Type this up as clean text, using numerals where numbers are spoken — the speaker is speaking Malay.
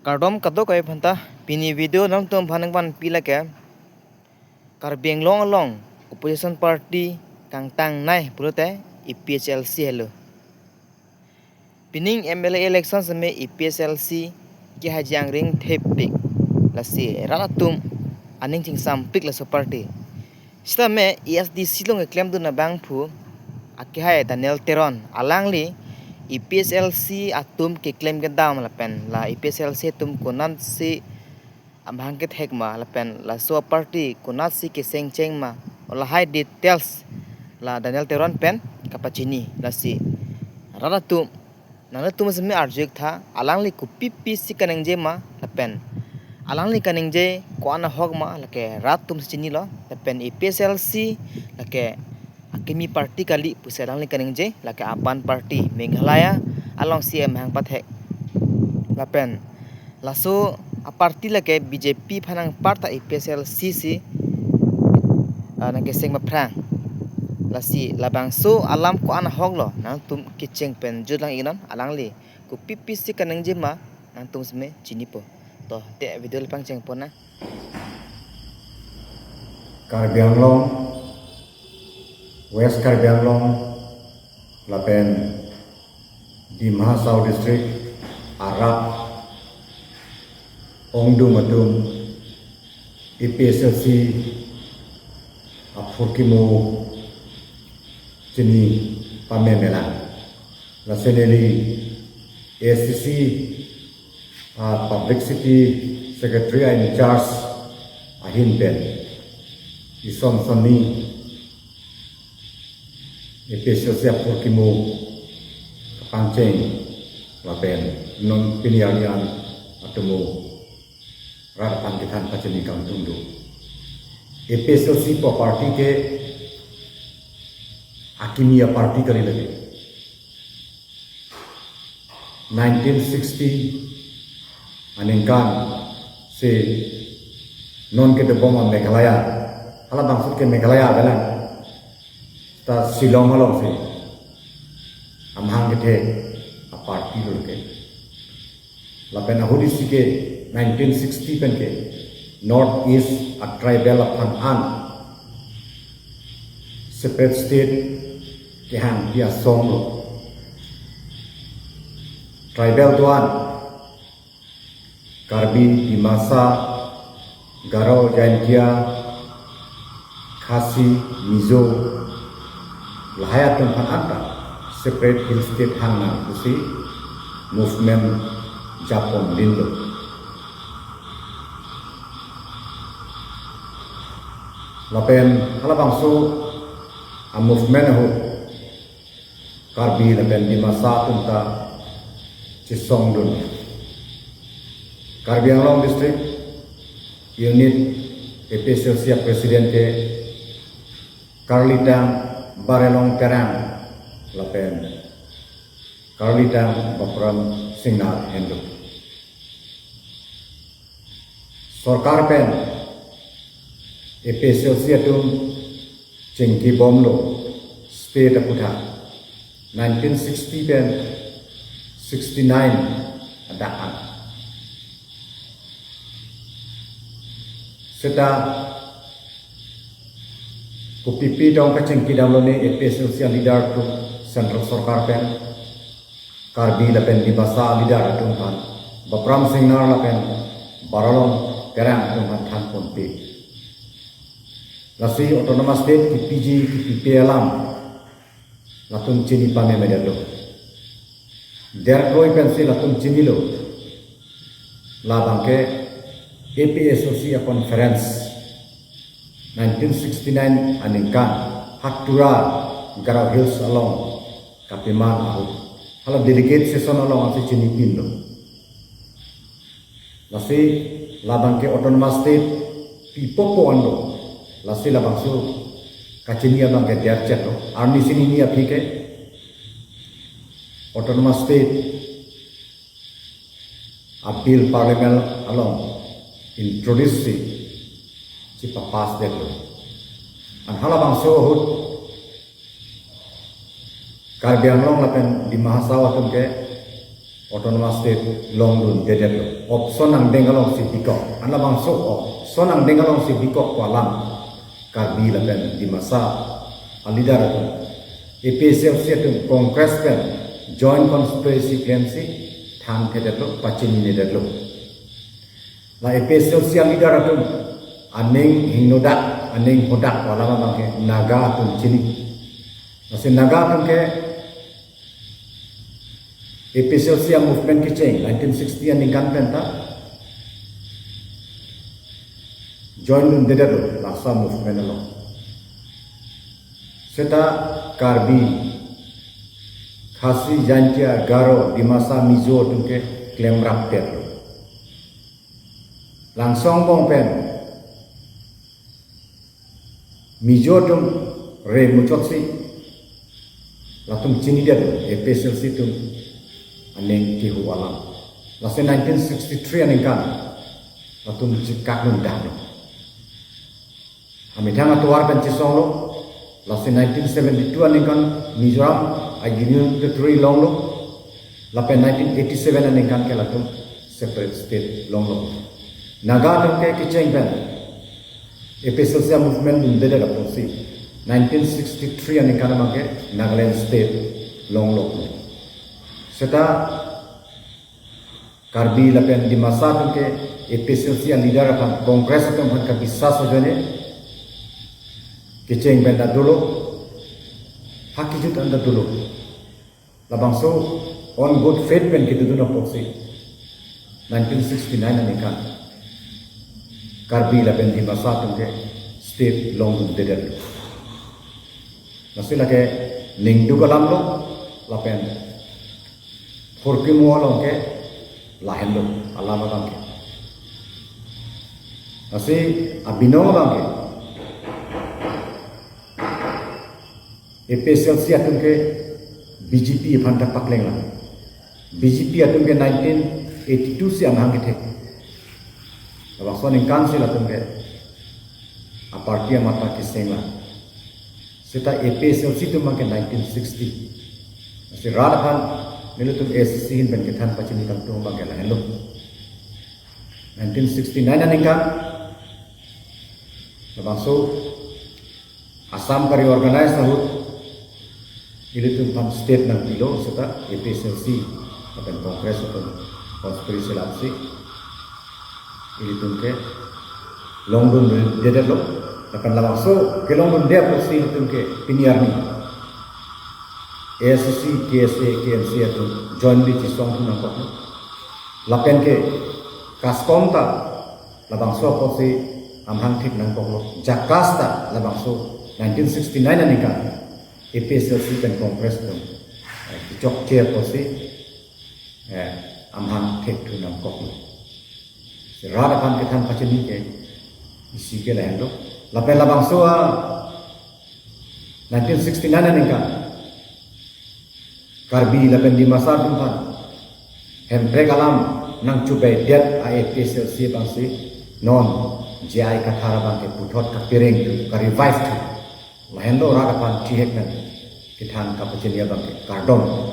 Kardom kato kay phanta pini video nang tum phanang pan pila ke Karbiang long along opposition party kang tang nai purote EPHLC hello pining MLA election same EPHLC ki hajang ring thepik lasi ranatum aning ching sam pik la so party sta me ESDC long claim du na bang phu akihai Daniel Teron alangli EPSLC atum ke claim ke dam la pen la EPSLC tum konan si amhang ke thek ma la pen la so party konat si ke seng cheng ma la high details la Daniel Teron pen kapachini la si rara tum nana tum semi arjuk tha alangli ku pipi si kaneng je ma la pen alangli kaneng je ko ana hok ma la ke rat tum chini lo la pen EPSLC la ke Akimi party kali pusedang li kaning je laki apan party Meghalaya along CM hang pathek lapen laso a party lake BJP phanang parta EPSL CC nang keseng maprang lasi labang so alam ko ana hoglo nang tum kicheng pen judlang inon alang li ku pipi si kaning je ma nang tum sme chinipo to te video lepang cheng pona Karbi Anglong West Karbi Anglong lapen di Mahasau District Arab Ongdum Adum EPSLC Apurkimo Jini Pamemelan la seneli ACC Publicity Secretary in charge Ahin Ben Isom Soni EPSLC Apurkimo Kapanceng lapen non pinialian atemu rarapan kitan paceni kang tundu EPSLC po party ke Akimia party kali lagi 1960 aningkan se non ke deboma Meghalaya hala bangsut ke Meghalaya galan ta Silong halong se amhang ke a party lo ke lapen ahudi sike 1960 pen ke North East a tribal of an separate state ke han dia song lo tribal tuan Karbi Dimasa Garo Jaintia Khasi Mizo lahaya tempat anta separate hill state hang na kusi movement Japon lindo lapen hala bangso a movement ho Karbi lapen di masa tunta Cisong dun Karbi Anglong District Unit EPSLC Presidente Karlitang Barelong Terang lapen Karlitang Bapram Singal Hendo Sorkar pen EPSLC atum Cengki Bomlo State Apudha 1960 pen 69 adaan seta kupipi dong kacengki damlone EPSLC leader tu Central Sorkar pen Karbi lapen di basa leader atum pan Bapram Singal lapen Baralong Terang atum pan than ponpe lasi autonomous state KPG KPP alam latung cini pame medalo derkoi pensi latung cini lo labangke EPSLC conference 1969 aningkan Haktura Garau Hills along Kapiman ahut hala delegate session along asi cini pindo lasi labangke autonomous state pipopo ando lasi labangsu kacini abang ke dercet lo arni sini ni apike autonomous state appeal parliament along introduce si papas delo an hala bangso hut Karbi Anglong lapen di Mahasau atum ke autonomous state long run dedelo option ang dengalong si bikok anla bang so option ang dengalong si bikok kwalam karbi lapen di masa alidar APSL setu congress pen joint conspiracy claim si tham dedelo pachin ni dedelo la APSL si alidar tu aning hingnodak aning hodak wala bang naga tu chini nasi naga tu ke APSL movement ki change 1960 ani kan penta join nun dedero laksa movement lo seta karbi khasi jantia garo dimasa mizo tunke claim rap ter langsung bong pen mizo tum re muchot si latung chini dia APSL tum aning tihu alam. Lase 1963 aning kan latung cikak nun dahno. Kami thang atuar kan cisong lo. Lase 1972 aning kan Mizoram Union Territory long lo. Lape 1987 aning kan ke latung separate state long lo. Naga tung ke kiceng pen. APSL movement nun dede latung si 1963 aning kan make Nagaland state long lo. Seta karbi lapen di masa tu ke APSL leader akan kongres akan mereka bisa sojone keceng benda dulu hakijut anda dulu labang so on good faith pen kita dulu poksi 1969 ani kan karbi lapen di masa tu ke state long tu deder nasi lagi ningdu kalam lo lapen Forki mualong ke lahen lo alama bang ke nasi abino bang ke APSL atum ke BJP phanta pakleng la BJP atum ke 1982 si amhang ke abang so ning council atum ke a party mata ke sengla seta APSL tu mang ke 1960 nasi radhan Nilo tum SC hin ben kethan pachini kam tu bang kela hello 1969 aning kan labaso Assam kari organize sahut ili tum pan state nang pilo seta APSLC akan kongres akan konspirasi lapsi ili tum ke longun dedek lo akan labaso ke longun dia posi tum ke piniarni ASC, KSA, KMC atau jointly cisong tu nampak tu. Lapen ke kaskonta labang so apa si amhang tik nampak lo. Jakarta labang so 1969 ani kan APSL pen kongres tu. Jok chair apa si amhang tik tu nampak lo. Serada kan kita macam ni ke isi ke lain lo. Lapen labang so 1969 ani kan karbi lapen di masa tumpan hempre kalam nang cubai det APSL bangsi non jai kathara bangke puthot kapiring tu ka revive tu lahen lo ra kapan tihek nan kithan ka pachenia bangke kardom